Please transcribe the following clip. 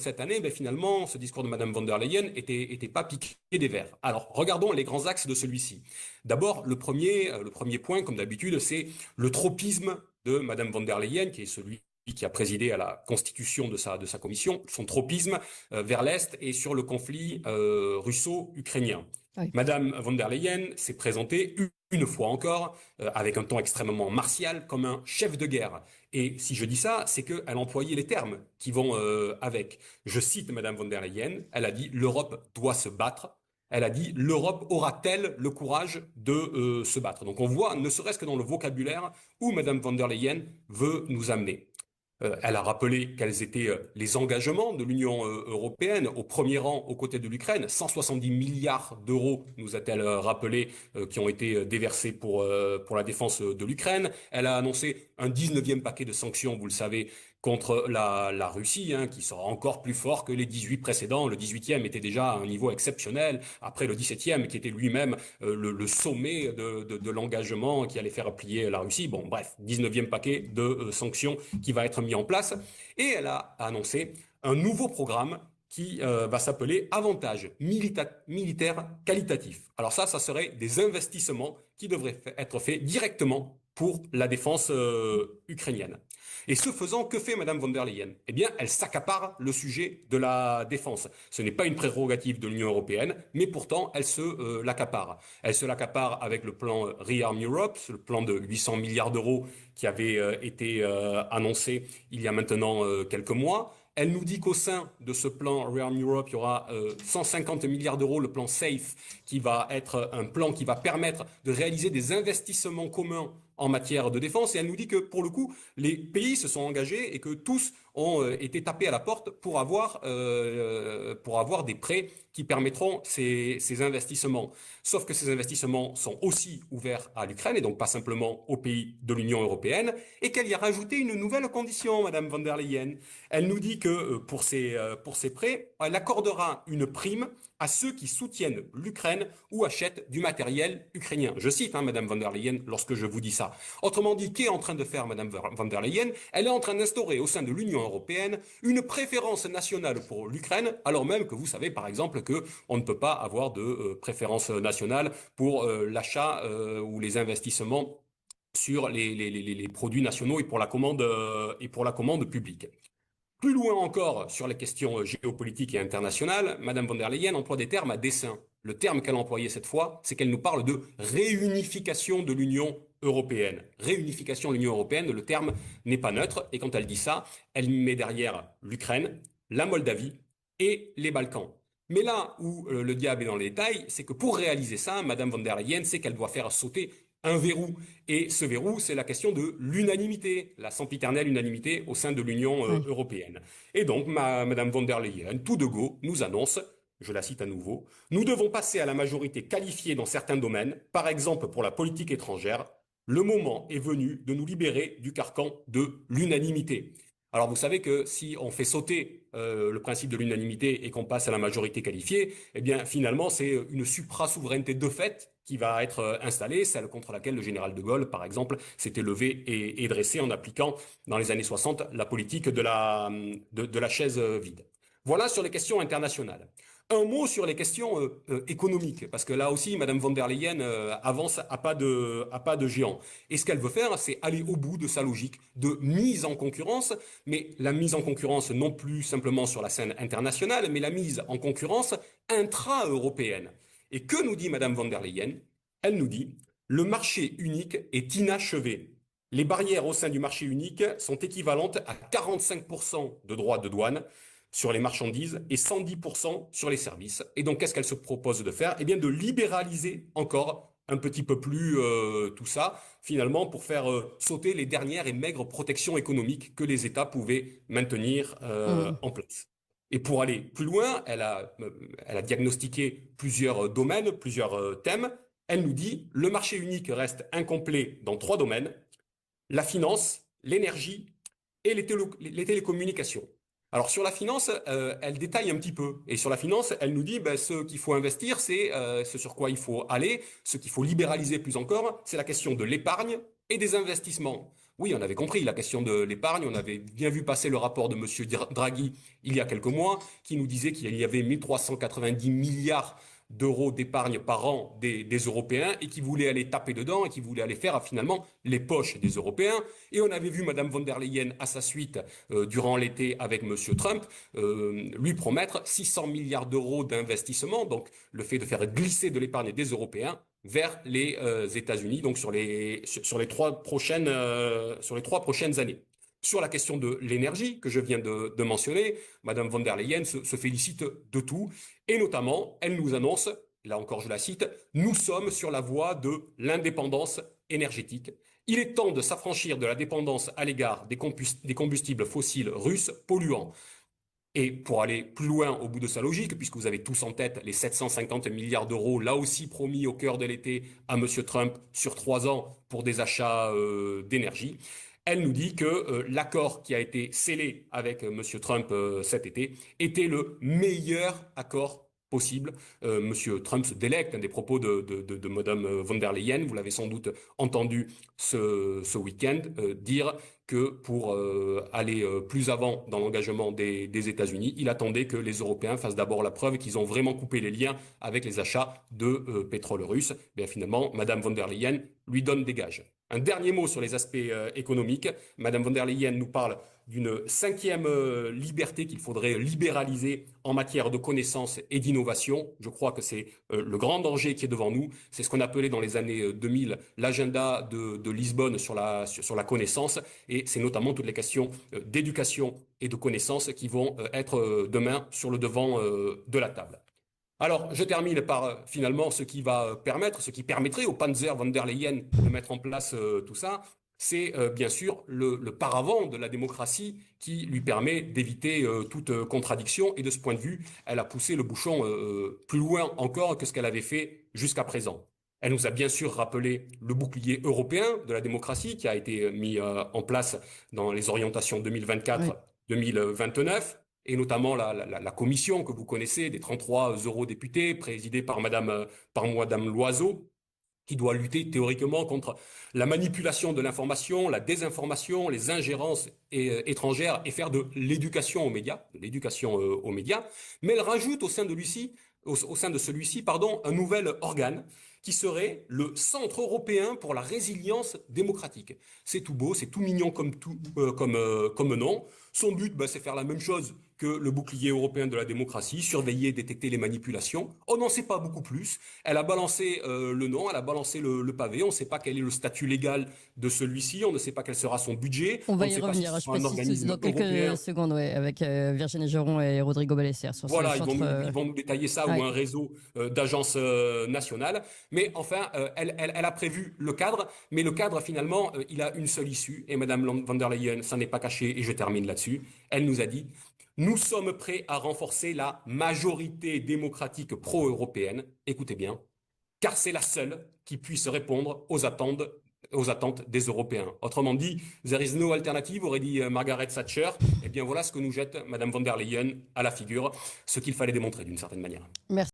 cette année, ben, finalement, ce discours de Madame von der Leyen était pas piqué des verres. Alors, regardons les grands axes de celui-ci. D'abord, le premier point, comme d'habitude, c'est le tropisme de Madame von der Leyen, qui est celui qui a présidé à la constitution de sa commission, son tropisme vers l'Est et sur le conflit russo-ukrainien. Oui. Madame von der Leyen s'est présentée une fois encore, avec un ton extrêmement martial, comme un chef de guerre. Et si je dis ça, c'est qu'elle employait les termes qui vont avec. Je cite Madame von der Leyen, elle a dit l'Europe doit se battre. Elle a dit l'Europe aura-t-elle le courage de se battre. Donc on voit, ne serait-ce que dans le vocabulaire, où Madame von der Leyen veut nous amener. Elle a rappelé quels étaient les engagements de l'Union européenne, au premier rang aux côtés de l'Ukraine. 170 milliards d'euros, nous a-t-elle rappelé, qui ont été déversés pour la défense de l'Ukraine. Elle a annoncé un 19e paquet de sanctions, vous le savez, contre la Russie, hein, qui sera encore plus fort que les 18 précédents. Le 18e était déjà à un niveau exceptionnel, après le 17e, qui était lui-même le sommet de l'engagement qui allait faire plier la Russie. Bon, bref, 19e paquet de sanctions qui va être mis en place. Et elle a annoncé un nouveau programme qui va s'appeler Avantage militaire qualitatif. Alors ça serait des investissements qui devraient être faits directement pour la défense ukrainienne. Et ce faisant, que fait Madame von der Leyen? Eh bien, elle s'accapare le sujet de la défense. Ce n'est pas une prérogative de l'Union européenne, mais pourtant, elle se l'accapare. Elle se l'accapare avec le plan Rearm Europe, le plan de 800 milliards d'euros qui avait été annoncé il y a maintenant quelques mois. Elle nous dit qu'au sein de ce plan Rearm Europe, il y aura 150 milliards d'euros, le plan SAFE, qui va être un plan qui va permettre de réaliser des investissements communs en matière de défense. Et elle nous dit que, pour le coup, les pays se sont engagés et que tous ont été tapés à la porte pour avoir des prêts qui permettront ces investissements. Sauf que ces investissements sont aussi ouverts à l'Ukraine et donc pas simplement aux pays de l'Union européenne, et qu'elle y a rajouté une nouvelle condition, Madame von der Leyen. Elle nous dit que pour ces prêts, elle accordera une prime à ceux qui soutiennent l'Ukraine ou achètent du matériel ukrainien. Je cite, Madame von der Leyen, lorsque je vous dis ça. Autrement dit, qu'est en train de faire Madame von der Leyen? Elle est en train d'instaurer au sein de l'Union européenne une préférence nationale pour l'Ukraine, alors même que vous savez par exemple que on ne peut pas avoir de préférence nationale pour l'achat ou les investissements sur les produits nationaux et pour la commande publique. Plus loin encore sur les questions géopolitiques et internationales, Madame von der Leyen emploie des termes à dessein. Le terme qu'elle a employé cette fois, c'est qu'elle nous parle de réunification de l'Union européenne. Réunification de l'Union européenne, le terme n'est pas neutre, et quand elle dit ça, elle met derrière l'Ukraine, la Moldavie et les Balkans. Mais là où le diable est dans les détails, c'est que pour réaliser ça, Madame von der Leyen sait qu'elle doit faire sauter un verrou. Et ce verrou, c'est la question de l'unanimité, la sempiternelle unanimité au sein de l'Union Oui. européenne. Et donc, Madame von der Leyen, tout de go, nous annonce, je la cite à nouveau, nous devons passer à la majorité qualifiée dans certains domaines, par exemple pour la politique étrangère. Le moment est venu de nous libérer du carcan de l'unanimité. Alors vous savez que si on fait sauter le principe de l'unanimité et qu'on passe à la majorité qualifiée, eh bien finalement c'est une supra-souveraineté de fait qui va être installée, celle contre laquelle le général de Gaulle, par exemple, s'était levé et dressé en appliquant dans les années 60 la politique de la chaise vide. Voilà sur les questions internationales. Un mot sur les questions économiques, parce que là aussi, Madame von der Leyen avance à pas de géant. Et ce qu'elle veut faire, c'est aller au bout de sa logique de mise en concurrence, mais la mise en concurrence non plus simplement sur la scène internationale, mais la mise en concurrence intra-européenne. Et que nous dit Madame von der Leyen? Elle nous dit, le marché unique est inachevé. Les barrières au sein du marché unique sont équivalentes à 45% de droits de douane sur les marchandises et 110% sur les services. Et donc, qu'est-ce qu'elle se propose de faire? Eh bien, de libéraliser encore un petit peu plus tout ça, finalement, pour faire sauter les dernières et maigres protections économiques que les États pouvaient maintenir Mm. en place. Et pour aller plus loin, elle a diagnostiqué plusieurs domaines, plusieurs thèmes. Elle nous dit, le marché unique reste incomplet dans 3 domaines, la finance, l'énergie et les télécommunications. Alors sur la finance, elle détaille un petit peu. Et sur la finance, elle nous dit ce qu'il faut investir, c'est ce sur quoi il faut aller, ce qu'il faut libéraliser plus encore, c'est la question de l'épargne et des investissements. Oui, on avait compris la question de l'épargne. On avait bien vu passer le rapport de Monsieur Draghi il y a quelques mois, qui nous disait qu'il y avait 1390 milliards d'euros d'épargne par an des Européens et qui voulait aller taper dedans et qui voulait aller faire finalement les poches des Européens. Et on avait vu Madame von der Leyen à sa suite durant l'été avec Monsieur Trump lui promettre 600 milliards d'euros d'investissement, donc le fait de faire glisser de l'épargne des Européens vers les États-Unis, donc sur les 3 prochaines années. Sur la question de l'énergie que je viens de mentionner, Madame von der Leyen se félicite de tout et notamment, elle nous annonce, là encore je la cite, nous sommes sur la voie de l'indépendance énergétique. Il est temps de s'affranchir de la dépendance à l'égard des combustibles fossiles russes polluants. Et pour aller plus loin au bout de sa logique, puisque vous avez tous en tête les 750 milliards d'euros, là aussi promis au cœur de l'été à M. Trump sur 3 ans pour des achats d'énergie, elle nous dit que l'accord qui a été scellé avec M. Trump cet été était le meilleur accord possible. M. Trump se délecte des propos de Mme von der Leyen. Vous l'avez sans doute entendu ce week-end dire que pour aller plus avant dans l'engagement des États-Unis, il attendait que les Européens fassent d'abord la preuve qu'ils ont vraiment coupé les liens avec les achats de pétrole russe. Bien finalement, Madame von der Leyen lui donne des gages. Un dernier mot sur les aspects économiques. Madame von der Leyen nous parle d'une cinquième liberté qu'il faudrait libéraliser en matière de connaissance et d'innovation. Je crois que c'est le grand danger qui est devant nous. C'est ce qu'on appelait dans les années 2000 l'agenda de Lisbonne sur la connaissance. Et c'est notamment toutes les questions d'éducation et de connaissance qui vont être demain sur le devant de la table. Alors, je termine par finalement ce qui permettrait au Panzer von der Leyen de mettre en place tout ça, c'est bien sûr le paravent de la démocratie qui lui permet d'éviter toute contradiction. Et de ce point de vue, elle a poussé le bouchon plus loin encore que ce qu'elle avait fait jusqu'à présent. Elle nous a bien sûr rappelé le bouclier européen de la démocratie qui a été mis en place dans les orientations Oui. 2024-2029 et notamment la commission que vous connaissez des 33 eurodéputés présidée par Madame Loiseau, qui doit lutter théoriquement contre la manipulation de l'information, la désinformation, les ingérences étrangères et faire de l'éducation aux médias. Mais elle rajoute au sein de celui-ci, pardon, un nouvel organe qui serait le Centre européen pour la résilience démocratique. C'est tout beau, c'est tout mignon comme nom. Son but, c'est faire la même chose que le bouclier européen de la démocratie, surveiller, détecter les manipulations. On n'en sait pas beaucoup plus. Elle a balancé le nom, elle a balancé le pavé. On ne sait pas quel est le statut légal de celui-ci, on ne sait pas quel sera son budget. On On va ne y sait pas si revenir, ce je sera un précise organisme dans quelques européen. secondes, ouais, avec Virginie Geron et Rodrigo Ballester sur ce Voilà, centre. ils vont nous détailler ça ou Ouais. un réseau d'agences nationales. Mais enfin, elle a prévu le cadre, mais le cadre finalement, il a une seule issue. Et Madame von der Leyen, ça n'est pas caché, et je termine là-dessus. Elle nous a dit, nous sommes prêts à renforcer la majorité démocratique pro-européenne. Écoutez bien, car c'est la seule qui puisse répondre aux attentes des Européens. Autrement dit, there is no alternative, aurait dit Margaret Thatcher. Eh bien voilà ce que nous jette Madame von der Leyen à la figure, ce qu'il fallait démontrer d'une certaine manière. Merci.